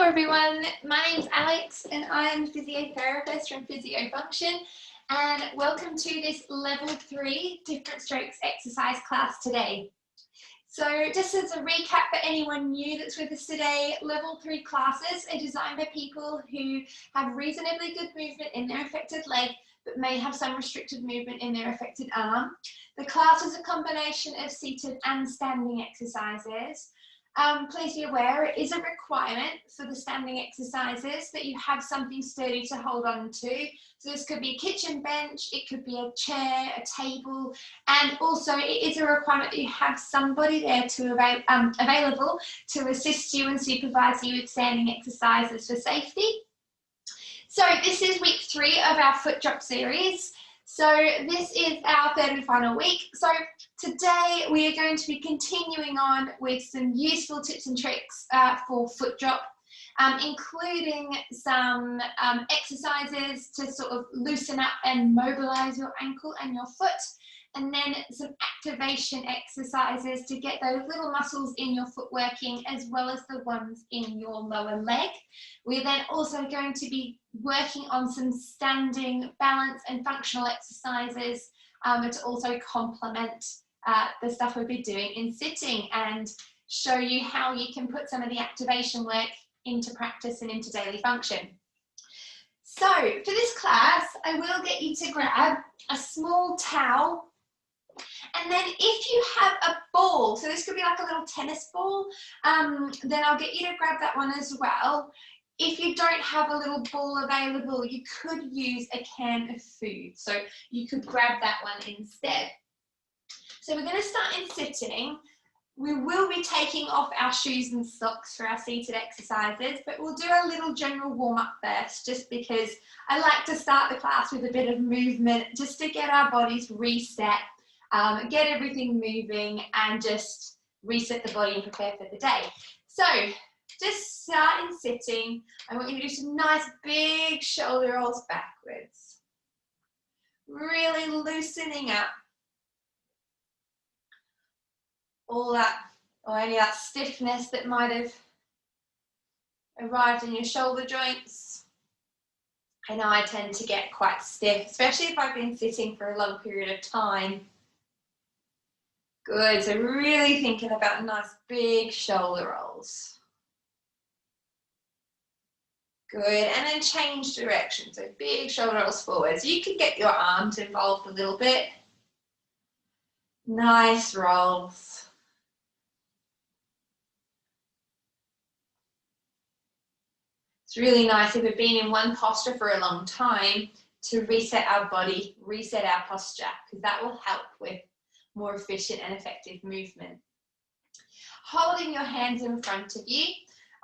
Hello everyone, my name's Alex and I am a physiotherapist from Physio Function, and welcome to this level 3 different strokes exercise class today. So just as a recap for anyone new that's with us today, level 3 classes are designed for people who have reasonably good movement in their affected leg but may have some restricted movement in their affected arm. The class is a combination of seated and standing exercises. Please be aware it is a requirement for the standing exercises that you have something sturdy to hold on to. So this could be a kitchen bench, it could be a chair, a table, and also it is a requirement that you have somebody there available to assist you and supervise you with standing exercises for safety. So this is week 3 of our foot drop series. So this is our third and final week. So today we are going to be continuing on with some useful tips and tricks for foot drop, including some exercises to sort of loosen up and mobilize your ankle and your foot, and then some activation exercises to get those little muscles in your foot working as well as the ones in your lower leg. We're then also going to be working on some standing balance and functional exercises to also complement the stuff we've been doing in sitting and show you how you can put some of the activation work into practice and into daily function. So for this class, I will get you to grab a small towel, and then if you have a ball, so this could be like a little tennis ball, then I'll get you to grab that one as well. If you don't have a little ball available, you could use a can of food, so you could grab that one instead. So we're going to start in sitting. We will be taking off our shoes and socks for our seated exercises, but we'll do a little general warm-up first, just because I like to start the class with a bit of movement, just to get our bodies reset, get everything moving, and just reset the body and prepare for the day. So just start in sitting. I want you to do some nice big shoulder rolls backwards, really loosening up all that, or any of that stiffness that might have arrived in your shoulder joints. I know I tend to get quite stiff, especially if I've been sitting for a long period of time. Good, so really thinking about nice big shoulder rolls. Good, and then change direction, so big shoulder rolls forward. So you can get your arms involved a little bit. Nice rolls. It's really nice if we've been in one posture for a long time to reset our body, reset our posture, because that will help with more efficient and effective movement. Holding your hands in front of you,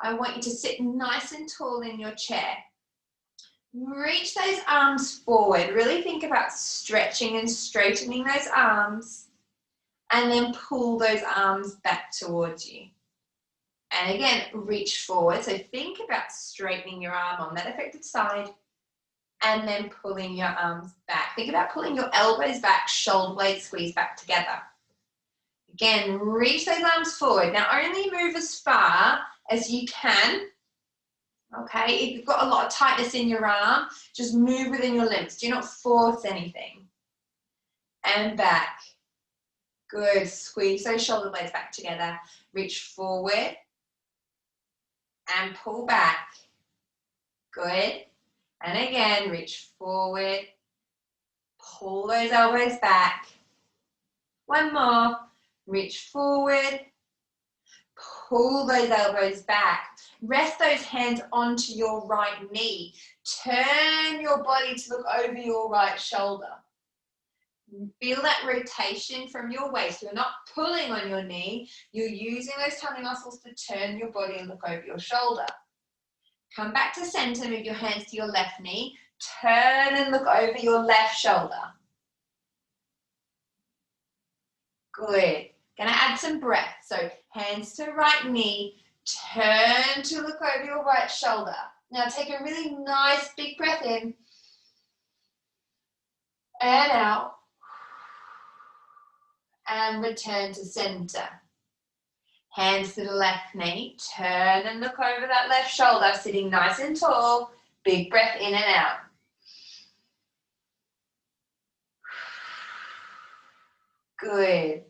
I want you to sit nice and tall in your chair. Reach those arms forward. Really think about stretching and straightening those arms, and then pull those arms back towards you. And again, reach forward. So think about straightening your arm on that affected side, and then pulling your arms back. Think about pulling your elbows back, shoulder blades squeeze back together. Again, reach those arms forward. Now only move as far as you can. Okay, if you've got a lot of tightness in your arm, just move within your limits. Do not force anything. And back. Good, squeeze those shoulder blades back together. Reach forward and pull back. Good. And again, reach forward, pull those elbows back. One more, reach forward, pull those elbows back. Rest those hands onto your right knee. Turn your body to look over your right shoulder. Feel that rotation from your waist. You're not pulling on your knee, you're using those tummy muscles to turn your body and look over your shoulder. Come back to center, move your hands to your left knee, turn and look over your left shoulder. Good. Gonna add some breath. So hands to right knee, turn to look over your right shoulder. Now take a really nice big breath in and out, and return to center. Hands to the left knee, turn and look over that left shoulder, sitting nice and tall. Big breath in and out. Good.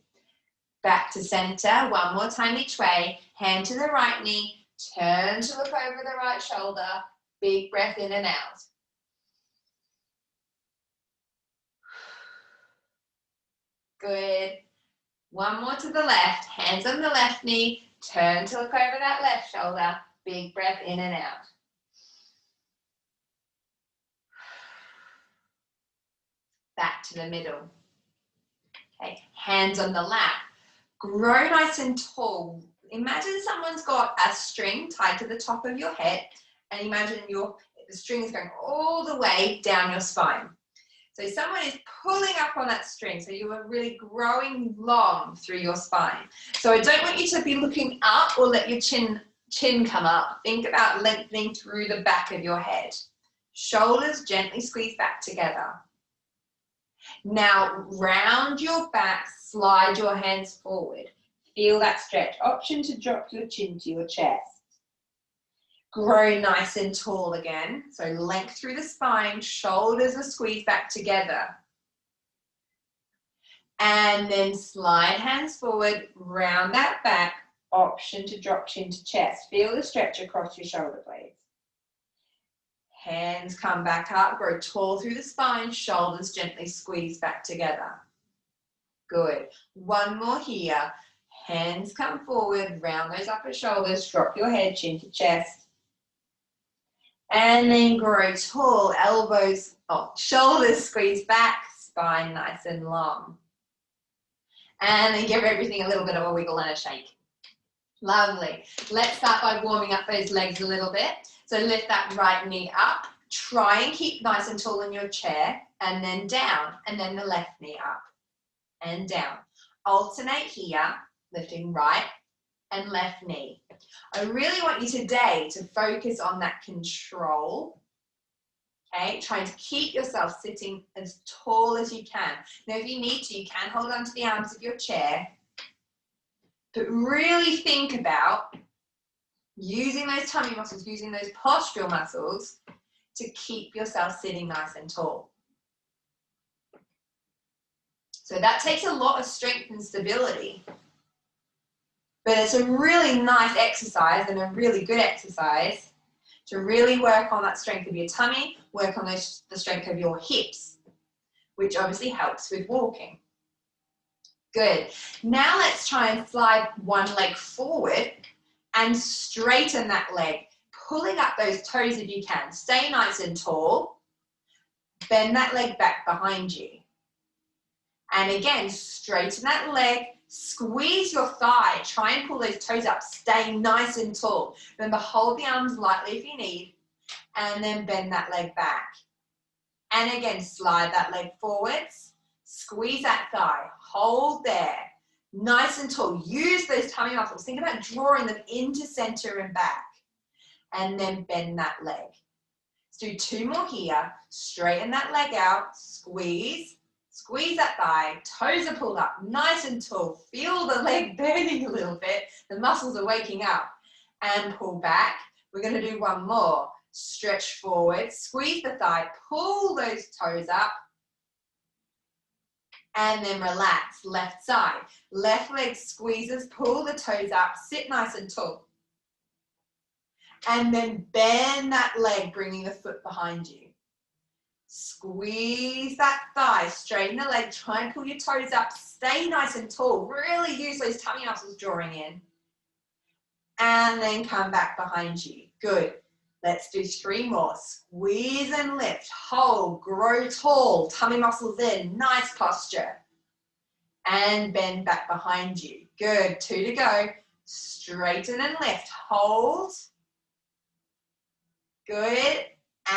Back to center, one more time each way. Hand to the right knee, turn to look over the right shoulder. Big breath in and out. Good. One more to the left, hands on the left knee, turn to look over that left shoulder. Big breath in and out. Back to the middle. Okay, hands on the lap. Grow nice and tall. Imagine someone's got a string tied to the top of your head, and imagine the string is going all the way down your spine. So someone is pulling up on that string, so you are really growing long through your spine. So I don't want you to be looking up or let your chin come up. Think about lengthening through the back of your head. Shoulders gently squeeze back together. Now round your back, slide your hands forward. Feel that stretch. Option to drop your chin to your chest. Grow nice and tall again. So length through the spine, shoulders are squeezed back together. And then slide hands forward, round that back, option to drop chin to chest. Feel the stretch across your shoulder blades. Hands come back up, grow tall through the spine, shoulders gently squeeze back together. Good. One more here. Hands come forward, round those upper shoulders, drop your head, chin to chest. And then grow tall, shoulders squeeze back, spine nice and long. And then give everything a little bit of a wiggle and a shake. Lovely. Let's start by warming up those legs a little bit. So lift that right knee up. Try and keep nice and tall in your chair, and then down, and then the left knee up and down. Alternate here, lifting right and left knee. I really want you today to focus on that control, okay? Trying to keep yourself sitting as tall as you can. Now, if you need to, you can hold on to the arms of your chair, but really think about using those tummy muscles, using those postural muscles to keep yourself sitting nice and tall. So that takes a lot of strength and stability. But it's a really nice exercise and a really good exercise to really work on that strength of your tummy, work on the strength of your hips, which obviously helps with walking. Good. Now let's try and slide one leg forward and straighten that leg, pulling up those toes if you can. Stay nice and tall. Bend that leg back behind you. And again, straighten that leg. Squeeze your thigh, try and pull those toes up, stay nice and tall. Remember, hold the arms lightly if you need, and then bend that leg back. And again, slide that leg forwards, squeeze that thigh, hold there, nice and tall. Use those tummy muscles. Think about drawing them into center and back, and then bend that leg. Let's do two more here. Straighten that leg out, squeeze. Squeeze that thigh, toes are pulled up, nice and tall. Feel the leg burning a little bit. The muscles are waking up. And pull back. We're going to do one more. Stretch forward, squeeze the thigh, pull those toes up. And then relax, left side. Left leg squeezes, pull the toes up, sit nice and tall. And then bend that leg, bringing the foot behind you. Squeeze that thigh, straighten the leg, try and pull your toes up, stay nice and tall, really use those tummy muscles drawing in. And then come back behind you. Good. Let's do three more. Squeeze and lift, hold, grow tall, tummy muscles in, nice posture. And bend back behind you. Good, two to go. Straighten and lift, hold. Good,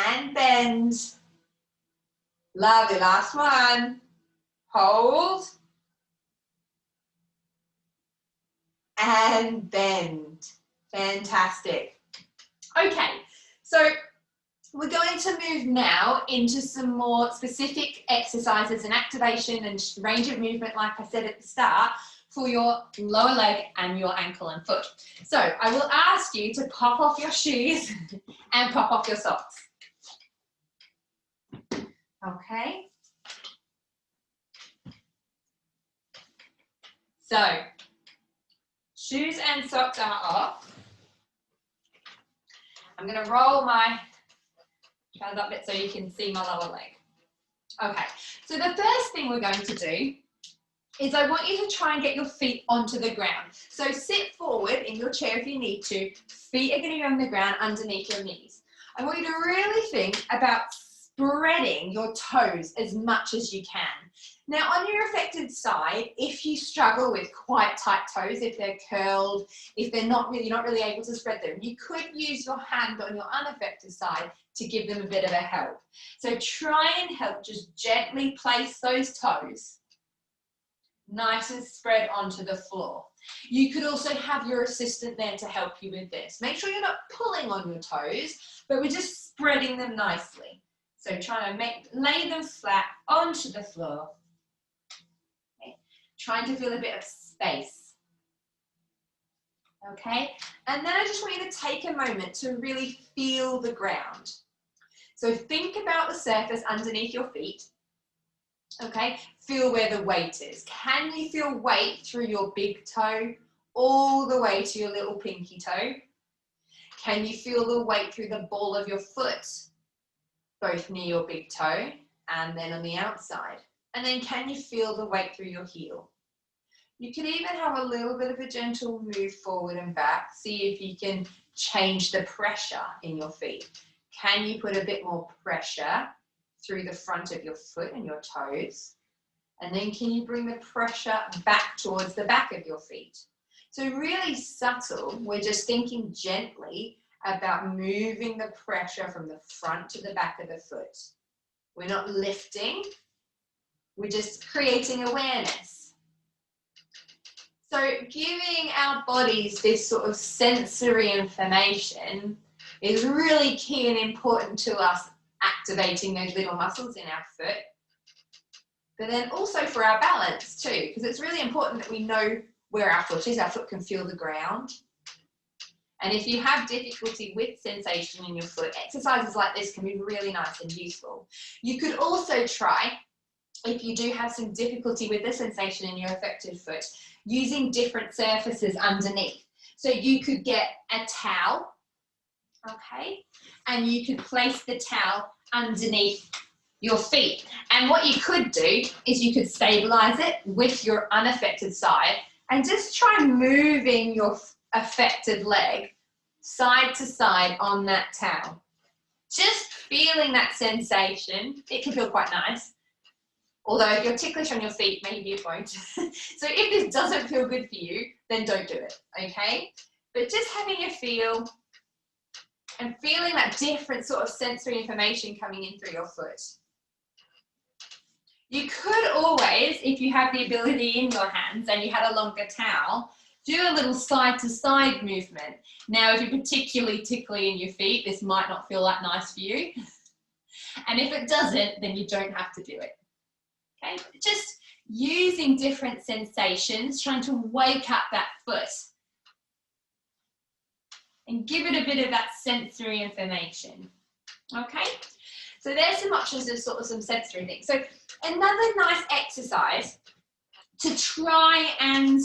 and bend. Lovely, last one. Hold. And bend. Fantastic. Okay, so we're going to move now into some more specific exercises and activation and range of movement, like I said at the start, for your lower leg and your ankle and foot. So I will ask you to pop off your shoes and pop off your socks. Okay. So shoes and socks are off. I'm going to roll my trousers up a bit so you can see my lower leg. Okay, so the first thing we're going to do is I want you to try and get your feet onto the ground. So sit forward in your chair if you need to. Feet are going to be on the ground underneath your knees. I want you to really think about spreading your toes as much as you can. Now on your affected side, if you struggle with quite tight toes, if they're curled, if they're you're not really able to spread them, you could use your hand on your unaffected side to give them a bit of a help. So try and help just gently place those toes nice and spread onto the floor. You could also have your assistant there to help you with this. Make sure you're not pulling on your toes, but we're just spreading them nicely. So try to lay them flat onto the floor. Okay. Trying to feel a bit of space. Okay, and then I just want you to take a moment to really feel the ground. So think about the surface underneath your feet. Okay, feel where the weight is. Can you feel weight through your big toe all the way to your little pinky toe? Can you feel the weight through the ball of your foot, both near your big toe and then on the outside? And then can you feel the weight through your heel? You can even have a little bit of a gentle move forward and back. See if you can change the pressure in your feet. Can you put a bit more pressure through the front of your foot and your toes? And then can you bring the pressure back towards the back of your feet? So really subtle, we're just thinking gently about moving the pressure from the front to the back of the foot. We're not lifting, we're just creating awareness. So giving our bodies this sort of sensory information is really key and important to us activating those little muscles in our foot. But then also for our balance too, because it's really important that we know where our foot is. Our foot can feel the ground. And if you have difficulty with sensation in your foot, exercises like this can be really nice and useful. You could also try, if you do have some difficulty with the sensation in your affected foot, using different surfaces underneath. So you could get a towel, okay, and you could place the towel underneath your feet. And what you could do is you could stabilize it with your unaffected side and just try moving your affected leg side to side on that towel. Just feeling that sensation. It can feel quite nice. Although if you're ticklish on your feet, maybe it won't. So if this doesn't feel good for you, then don't do it, okay? But just having a feel and feeling that different sort of sensory information coming in through your foot. You could always, if you have the ability in your hands and you had a longer towel, do a little side to side movement. Now, if you're particularly tickly in your feet, this might not feel that nice for you. And if it doesn't, then you don't have to do it. Okay, just using different sensations, trying to wake up that foot and give it a bit of that sensory information. Okay, so there's some options of sort of some sensory things. So another nice exercise to try and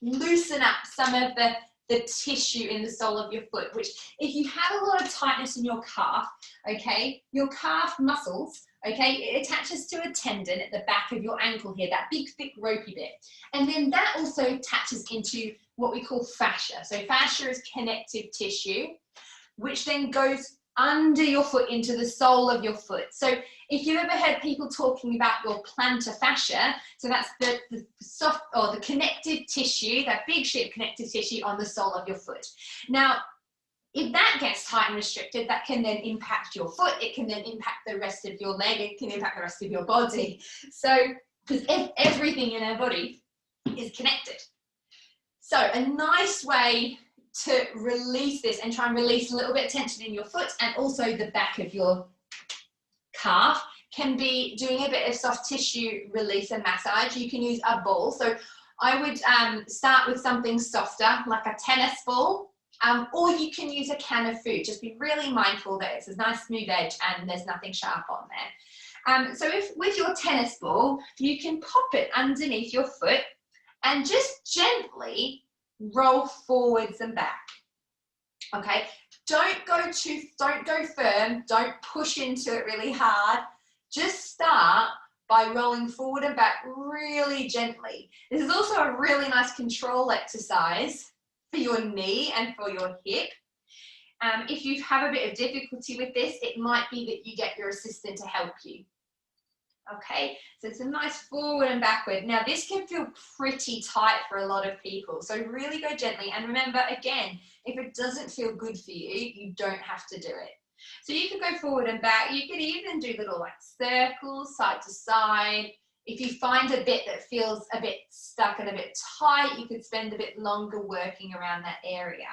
loosen up some of the tissue in the sole of your foot, which if you have a lot of tightness in your calf, okay, your calf muscles, okay, it attaches to a tendon at the back of your ankle here, that big, thick, ropey bit. And then that also attaches into what we call fascia. So fascia is connective tissue, which then goes under your foot into the sole of your foot. So if you've ever heard people talking about your plantar fascia, so that's the soft or the connective tissue, that big sheet of connective tissue on the sole of your foot. Now, if that gets tight and restricted, that can then impact your foot, it can then impact the rest of your leg, it can impact the rest of your body. So, because everything in our body is connected. So a nice way to release this and try and release a little bit of tension in your foot and also the back of your calf can be doing a bit of soft tissue release and massage. You can use a ball. So I would start with something softer, like a tennis ball, or you can use a can of food. Just be really mindful that it's a nice smooth edge and there's nothing sharp on there. So if with your tennis ball, you can pop it underneath your foot and just gently roll forwards and back. Okay, don't go firm, don't push into it really hard. Just start by rolling forward and back really gently. This is also a really nice control exercise for your knee and for your hip. If you have a bit of difficulty with this, it might be that you get your assistant to help you. Okay, so it's a nice forward and backward. Now this can feel pretty tight for a lot of people, so really go gently. And remember, again, if it doesn't feel good for you, you don't have to do it. So you could go forward and back. You could even do little like circles, side to side. If you find a bit that feels a bit stuck and a bit tight, you could spend a bit longer working around that area.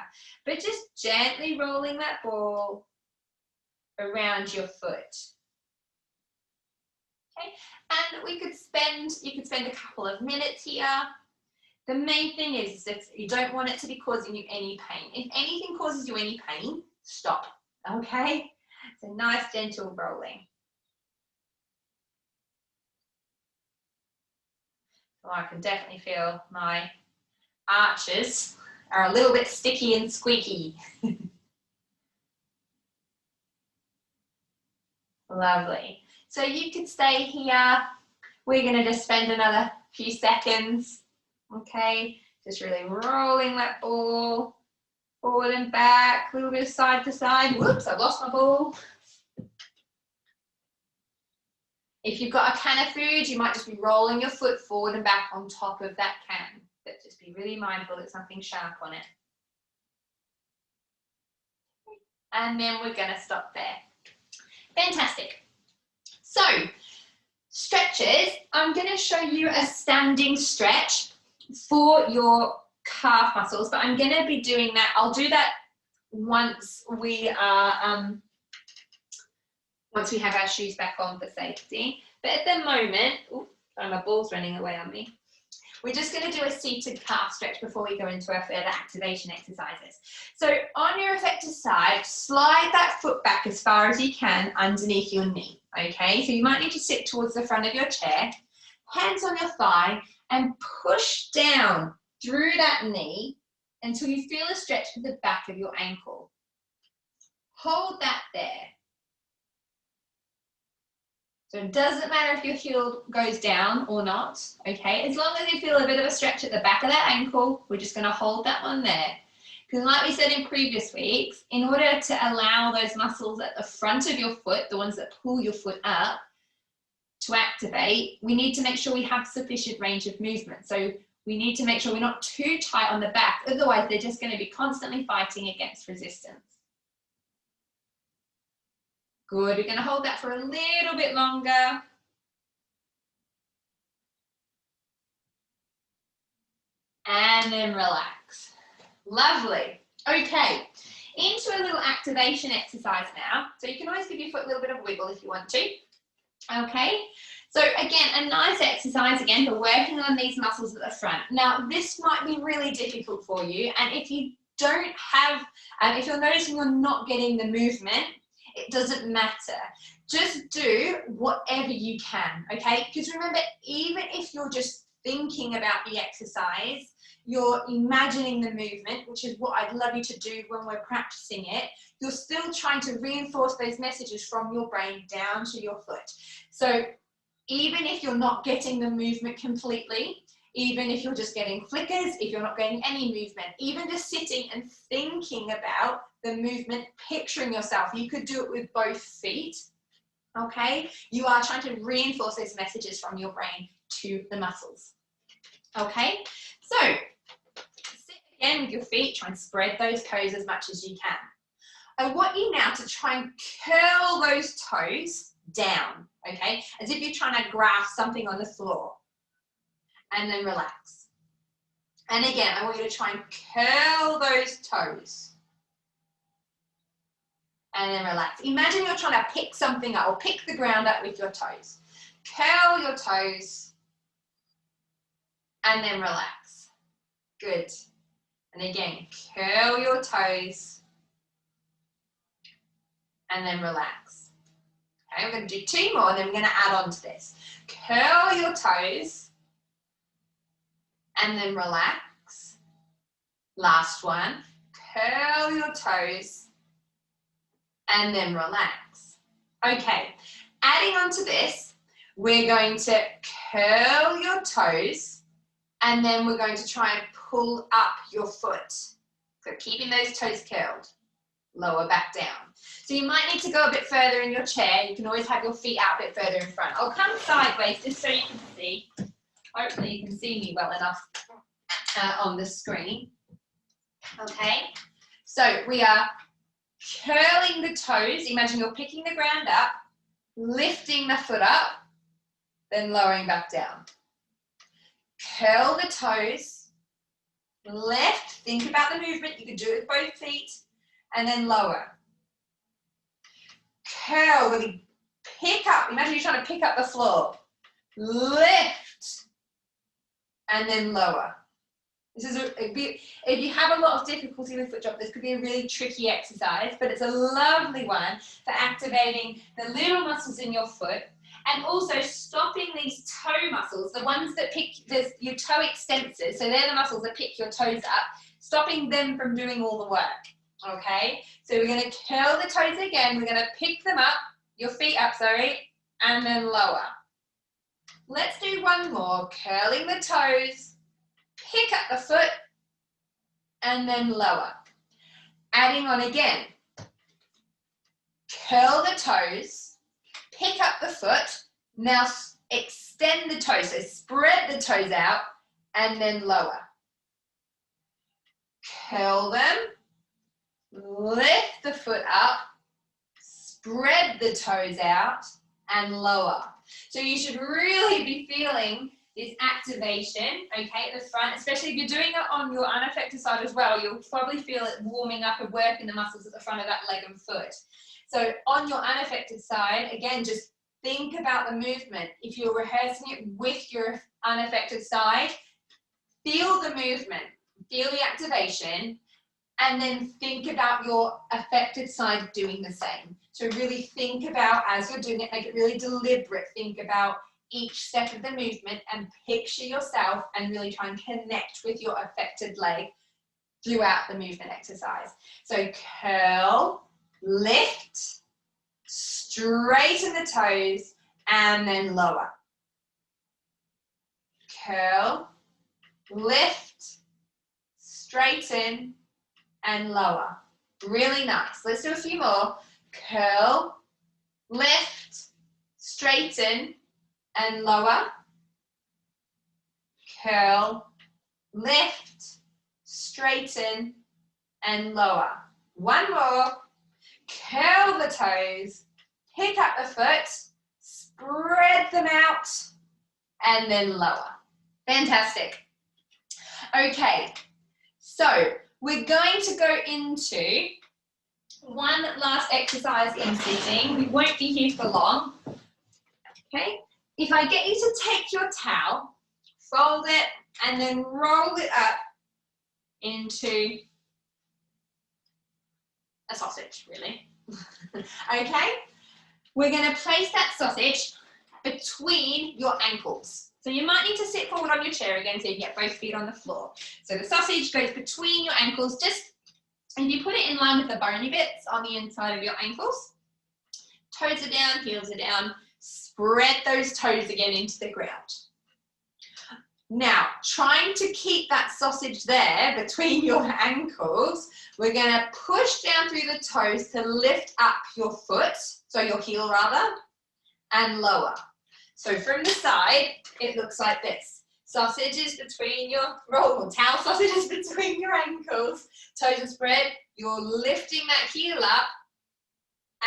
But just gently rolling that ball around your foot. Okay, and you could spend a couple of minutes here. The main thing is that you don't want it to be causing you any pain. If anything causes you any pain, stop. Okay, so nice gentle rolling. So I can definitely feel my arches are a little bit sticky and squeaky. Lovely. So you could stay here. We're going to just spend another few seconds. Okay, just really rolling that ball forward and back, a little bit of side to side. Whoops, I've lost my ball. If you've got a can of food, you might just be rolling your foot forward and back on top of that can. But just be really mindful that something sharp on it. And then we're going to stop there. Fantastic. So, stretches, I'm going to show you a standing stretch for your calf muscles, but I'm going to be doing that. I'll do that once we have our shoes back on for safety. But at the moment, my ball's running away on me. We're just going to do a seated calf stretch before we go into our further activation exercises. So on your effective side, slide that foot back as far as you can underneath your knee. Okay, so you might need to sit towards the front of your chair, hands on your thigh, and push down through that knee until you feel a stretch at the back of your ankle. Hold that there. So it doesn't matter if your heel goes down or not, okay? As long as you feel a bit of a stretch at the back of that ankle, we're just going to hold that one there. Because like we said in previous weeks, in order to allow those muscles at the front of your foot, the ones that pull your foot up, to activate, we need to make sure we have sufficient range of movement. So we need to make sure we're not too tight on the back, otherwise they're just going to be constantly fighting against resistance. Good, we're going to hold that for a little bit longer. And then relax. Lovely. Okay, into a little activation exercise now. So you can always give your foot a little bit of wiggle if you want to. Okay, so again, a nice exercise again for working on these muscles at the front. Now, this might be really difficult for you, and if you don't have, if you're noticing you're not getting the movement, it doesn't matter. Just do whatever you can, okay? Because remember, even if you're just thinking about the exercise, you're imagining the movement, which is what I'd love you to do when we're practicing it. You're still trying to reinforce those messages from your brain down to your foot. So even if you're not getting the movement completely, even if you're just getting flickers, if you're not getting any movement, even just sitting and thinking about the movement, picturing yourself, you could do it with both feet, okay? You are trying to reinforce those messages from your brain to the muscles, okay? So, sit again with your feet, try and spread those toes as much as you can. I want you now to try and curl those toes down, okay? As if you're trying to grasp something on the floor. And then relax. And again, I want you to try and curl those toes. And then relax. Imagine you're trying to pick something up or pick the ground up with your toes. Curl your toes. and then relax. Good. And again, curl your toes and then relax. Okay, we're going to do 2 more and then we're going to add on to this. Curl your toes and then relax. Last one. Curl your toes and then relax. Okay, adding on to this, we're going to curl your toes and then we're going to try and pull up your foot. So keeping those toes curled, lower back down. So you might need to go a bit further in your chair. You can always have your feet out a bit further in front. I'll come sideways just so you can see. Hopefully you can see me well enough on the screen. Okay, so we are curling the toes. Imagine you're picking the ground up, lifting the foot up, then lowering back down. Curl the toes, left, think about the movement. You can do it with both feet, and then lower. Curl, really pick up. Imagine you're trying to pick up the floor. Lift, and then lower. This is if you have a lot of difficulty with foot drop, this could be a really tricky exercise, but it's a lovely one for activating the little muscles in your foot and also stopping these toe muscles, the ones that pick your toe extensors, so they're the muscles that pick your toes up, stopping them from doing all the work, okay? So we're going to curl the toes again, we're going to pick them up, your feet up, sorry, and then lower. Let's do one more, curling the toes, pick up the foot, and then lower. Adding on again. Curl the toes, pick up the foot, now extend the toes, so spread the toes out, and then lower. Curl them, lift the foot up, spread the toes out, and lower. So you should really be feeling this activation, okay, at the front, especially if you're doing it on your unaffected side as well, you'll probably feel it warming up and working the muscles at the front of that leg and foot. So on your unaffected side, again, just think about the movement. If you're rehearsing it with your unaffected side, feel the movement, feel the activation, and then think about your affected side doing the same. So really think about, as you're doing it, make it really deliberate, think about each step of the movement and picture yourself and really try and connect with your affected leg throughout the movement exercise. So curl, lift, straighten the toes, and then lower. Curl, lift, straighten, and lower. Really nice. Let's do a few more. Curl, lift, straighten, and lower. Curl, lift, straighten, and lower. One more. Curl the toes, pick up the foot, spread them out, and then lower. Fantastic. Okay, so we're going to go into one last exercise in sitting. We won't be here for long. Okay, if I get you to take your towel, fold it, and then roll it up into a sausage, really. Okay, we're going to place that sausage between your ankles. So you might need to sit forward on your chair again so you get both feet on the floor. So the sausage goes between your ankles, just if you put it in line with the bony bits on the inside of your ankles. Toes are down, heels are down. Spread those toes again into the ground. Now, trying to keep that sausage there between your ankles, we're going to push down through the toes to lift up your foot, so your heel rather, and lower. So from the side, it looks like this. Sausage is between your, towel sausage is between your ankles, toes are spread, you're lifting that heel up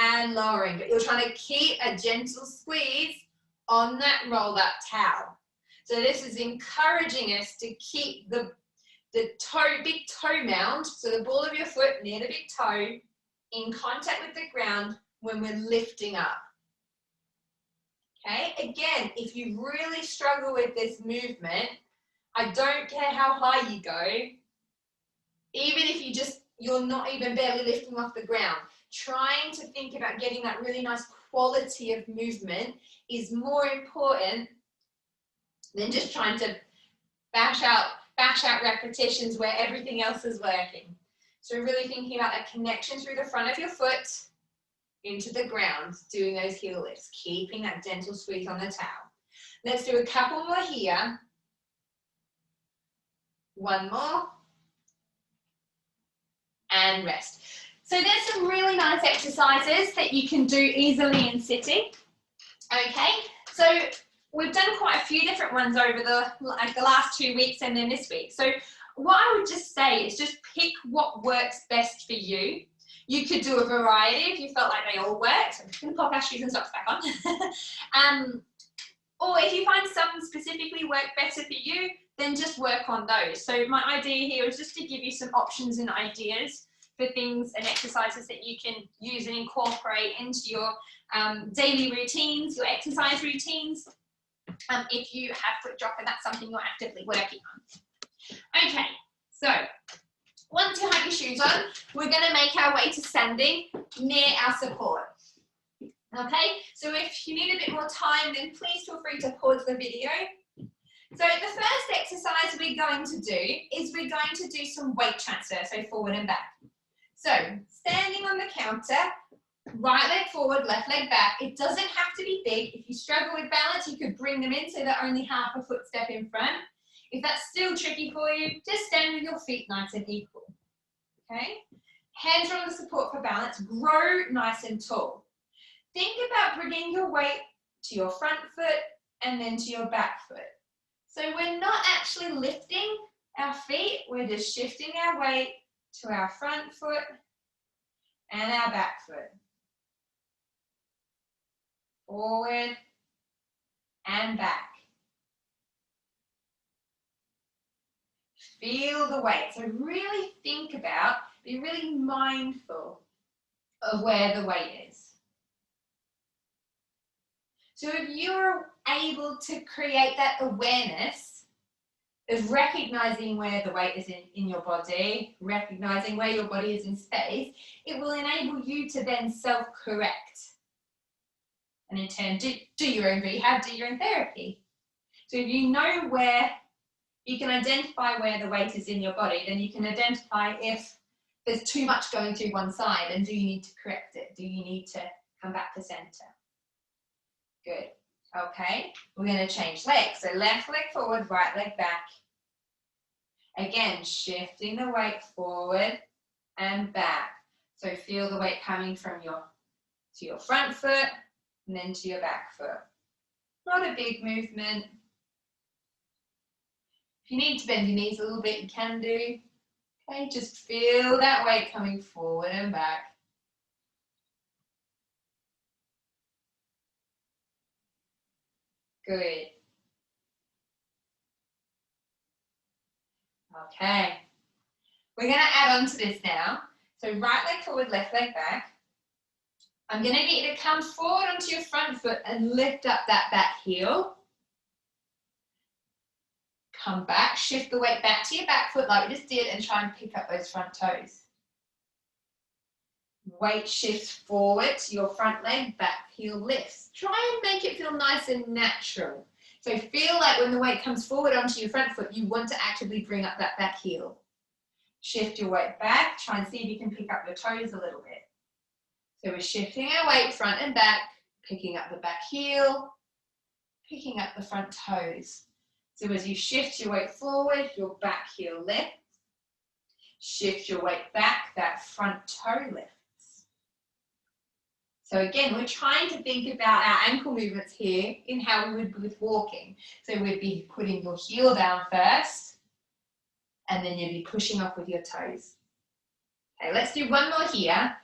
and lowering, but you're trying to keep a gentle squeeze on that rolled up towel. So this is encouraging us to keep the big toe mound, so the ball of your foot near the big toe, in contact with the ground when we're lifting up. Okay, again, if you really struggle with this movement, I don't care how high you go, even if you're not even barely lifting off the ground. Trying to think about getting that really nice quality of movement is more important than just trying to bash out repetitions where everything else is working. So really thinking about that connection through the front of your foot into the ground, doing those heel lifts, keeping that gentle squeeze on the towel. Let's do a couple more here. One more. And rest. So there's some really nice exercises that you can do easily in sitting. Okay, so we've done quite a few different ones over the last 2 weeks and then this week. So what I would just say is just pick what works best for you. You could do a variety if you felt like they all worked. So I'm just going to pop our shoes and socks back on. Or if you find some specifically work better for you, then just work on those. So my idea here is just to give you some options and ideas for things and exercises that you can use and incorporate into your daily routines, your exercise routines, if you have foot drop and that's something you're actively working on. Okay, so once you have your shoes on, we're going to make our way to standing near our support. Okay, so if you need a bit more time, then please feel free to pause the video. So the first exercise we're going to do is we're going to do some weight transfer, so forward and back. So standing on the counter, right leg forward, left leg back. It doesn't have to be big. If you struggle with balance, you could bring them in so they're only half a footstep in front. If that's still tricky for you, just stand with your feet nice and equal. Okay? Hands are on the support for balance. Grow nice and tall. Think about bringing your weight to your front foot and then to your back foot. So we're not actually lifting our feet, we're just shifting our weight to our front foot and our back foot. Forward and back. Feel the weight. So really think about, be really mindful of where the weight is. So if you're able to create that awareness of recognizing where the weight is in your body, recognizing where your body is in space, it will enable you to then self-correct. And in turn, do your own rehab, do your own therapy. So if you know where, you can identify where the weight is in your body, then you can identify if there's too much going through one side and do you need to correct it? Do you need to come back to center? Good. Okay, we're going to change legs. So left leg forward, right leg back. Again, shifting the weight forward and back. So feel the weight coming from to your front foot and then to your back foot. Not a big movement. If you need to bend your knees a little bit, you can do. Okay, just feel that weight coming forward and back. Good. Okay. We're going to add on to this now. So right leg forward, left leg back. I'm going to get you to come forward onto your front foot and lift up that back heel. Come back, shift the weight back to your back foot like we just did and try and pick up those front toes. Weight shifts forward to your front leg, back heel lifts. Try and make it feel nice and natural. So feel like when the weight comes forward onto your front foot, you want to actively bring up that back heel. Shift your weight back, try and see if you can pick up your toes a little bit. So we're shifting our weight front and back, picking up the back heel, picking up the front toes. So as you shift your weight forward, your back heel lifts. Shift your weight back, that front toe lifts. So again, we're trying to think about our ankle movements here in how we would be with walking. So we'd be putting your heel down first, and then you'd be pushing off with your toes. Okay, let's do one more here.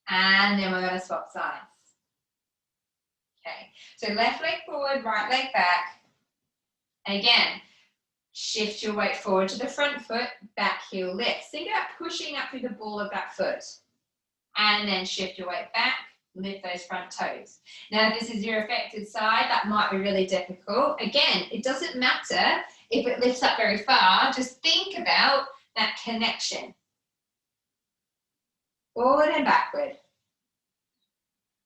And then we're going to swap sides. Okay, so left leg forward, right leg back. Again, shift your weight forward to the front foot, back heel lifts. Think about pushing up through the ball of that foot. And then shift your weight back, lift those front toes. Now, if this is your affected side, that might be really difficult. Again, it doesn't matter if it lifts up very far, just think about that connection. Forward and backward.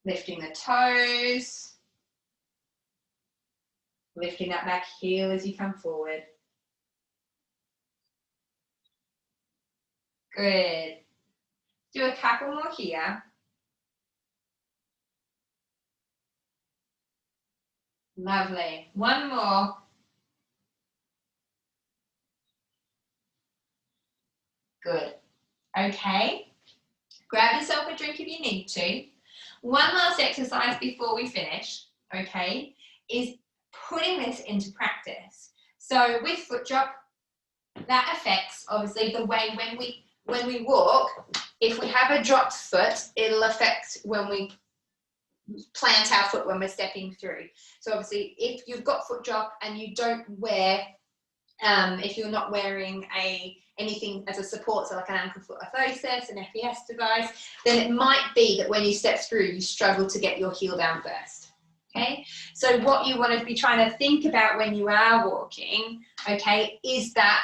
Lifting the toes. Lifting that back heel as you come forward. Good. Do a couple more here. Lovely. One more. Good. Okay. Grab yourself a drink if you need to. One last exercise before we finish, okay, is putting this into practice. So with foot drop, that affects obviously the way when we walk. If we have a dropped foot, it'll affect when we plant our foot when we're stepping through. So obviously if you've got foot drop and you don't wear, if you're not wearing anything as a support, so like an ankle foot orthosis, an FES device, then it might be that when you step through, you struggle to get your heel down first. Okay, so what you want to be trying to think about when you are walking, okay, is that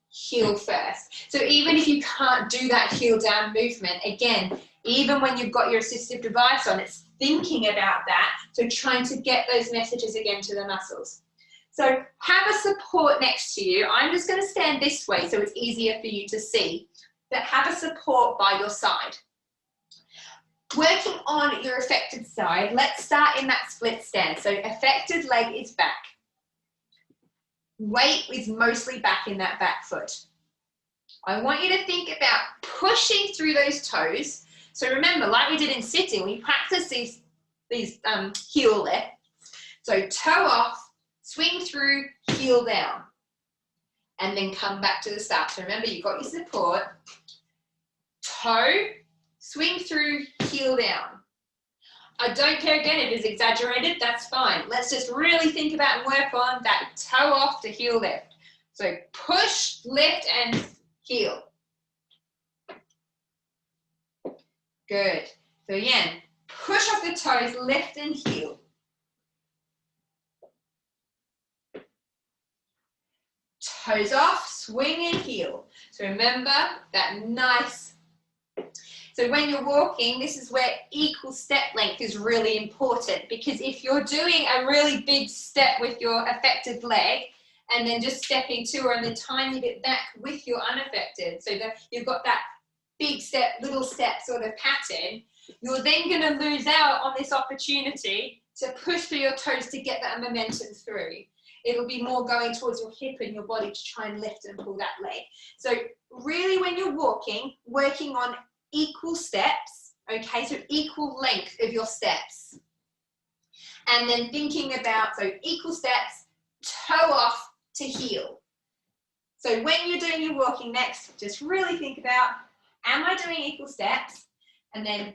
heel first. So even if you can't do that heel down movement, again, even when you've got your assistive device on, it's thinking about that, so trying to get those messages again to the muscles. So have a support next to you. I'm just going to stand this way so it's easier for you to see, but have a support by your side. Working on your affected side, let's start in that split stance. So affected leg is back. Weight is mostly back in that back foot. I want you to think about pushing through those toes. So remember, like we did in sitting, we practice these heel lifts. So toe off, swing through, heel down, and then come back to the start. So remember, you've got your support. Toe, swing through, heel down. I don't care again if it's exaggerated, that's fine. Let's just really think about and work on that toe off to heel lift. So push, lift, and heel. Good. So again, push off the toes, lift and heel. Toes off, swing and heel. So remember that nice. So when you're walking, this is where equal step length is really important, because if you're doing a really big step with your affected leg and then just stepping two or a tiny bit back with your unaffected, so that you've got that big step, little step sort of pattern, you're then going to lose out on this opportunity to push through your toes to get that momentum through. It'll be more going towards your hip and your body to try and lift and pull that leg. So really when you're walking, working on equal steps, okay, so equal length of your steps. And then thinking about, so equal steps, toe off to heel. So when you're doing your walking next, just really think about, am I doing equal steps? And then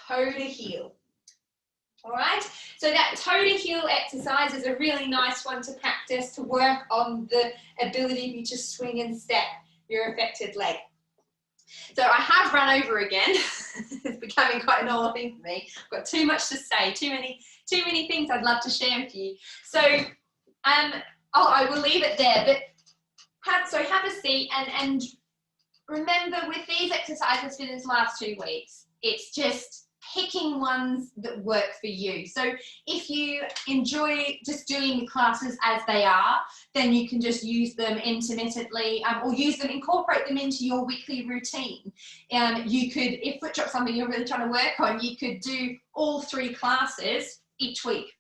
toe to heel. All right, so that toe to heel exercise is a really nice one to practice, to work on the ability of you to swing and step your affected leg. So I have run over again. It's becoming quite a normal thing for me. I've got too much to say, too many things I'd love to share with you. So I will leave it there, but have a seat and remember, with these exercises for these last 2 weeks, it's just picking ones that work for you. So if you enjoy just doing the classes as they are, then you can just use them intermittently, or incorporate them into your weekly routine. You could, if foot drop's something you're really trying to work on, you could do all 3 classes each week.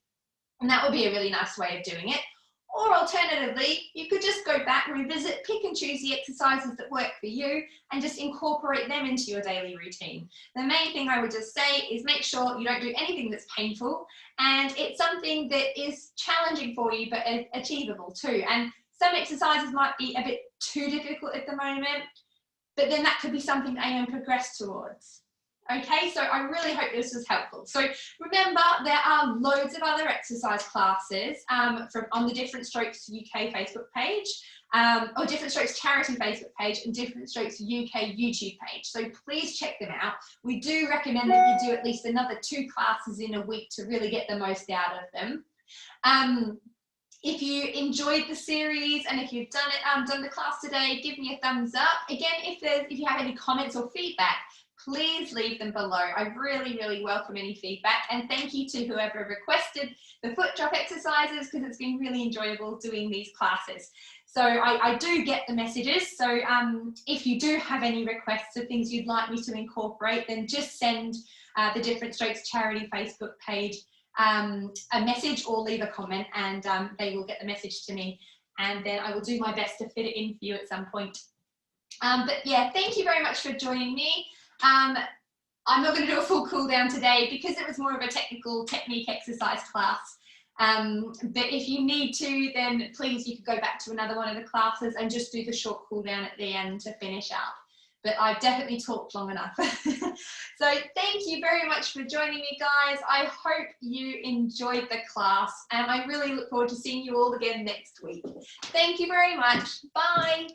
And that would be a really nice way of doing it. Or alternatively, you could just go back, revisit, pick and choose the exercises that work for you and just incorporate them into your daily routine. The main thing I would just say is make sure you don't do anything that's painful, and it's something that is challenging for you but achievable too. And some exercises might be a bit too difficult at the moment, but then that could be something to aim and progress towards. Okay, so I really hope this was helpful. So remember, there are loads of other exercise classes on the Different Strokes UK Facebook page. or Different Strokes charity Facebook page and Different Strokes UK YouTube page. So please check them out. We do recommend that you do at least another 2 classes in a week to really get the most out of them. If you enjoyed the series and if you've done the class today, give me a thumbs up. Again, if you have any comments or feedback, please leave them below. I really, really welcome any feedback. And thank you to whoever requested the foot drop exercises, because it's been really enjoyable doing these classes. So I do get the messages. So if you do have any requests of things you'd like me to incorporate, then just send the Different Strokes charity Facebook page a message or leave a comment, and they will get the message to me, and then I will do my best to fit it in for you at some point. But yeah, thank you very much for joining me. I'm not going to do a full cool down today because it was more of a technical technique exercise class. But if you need to, then please, you could go back to another one of the classes and just do the short cool down at the end to finish up. But I've definitely talked long enough. So thank you very much for joining me, guys. I hope you enjoyed the class, and I really look forward to seeing you all again next week. Thank you very much. Bye.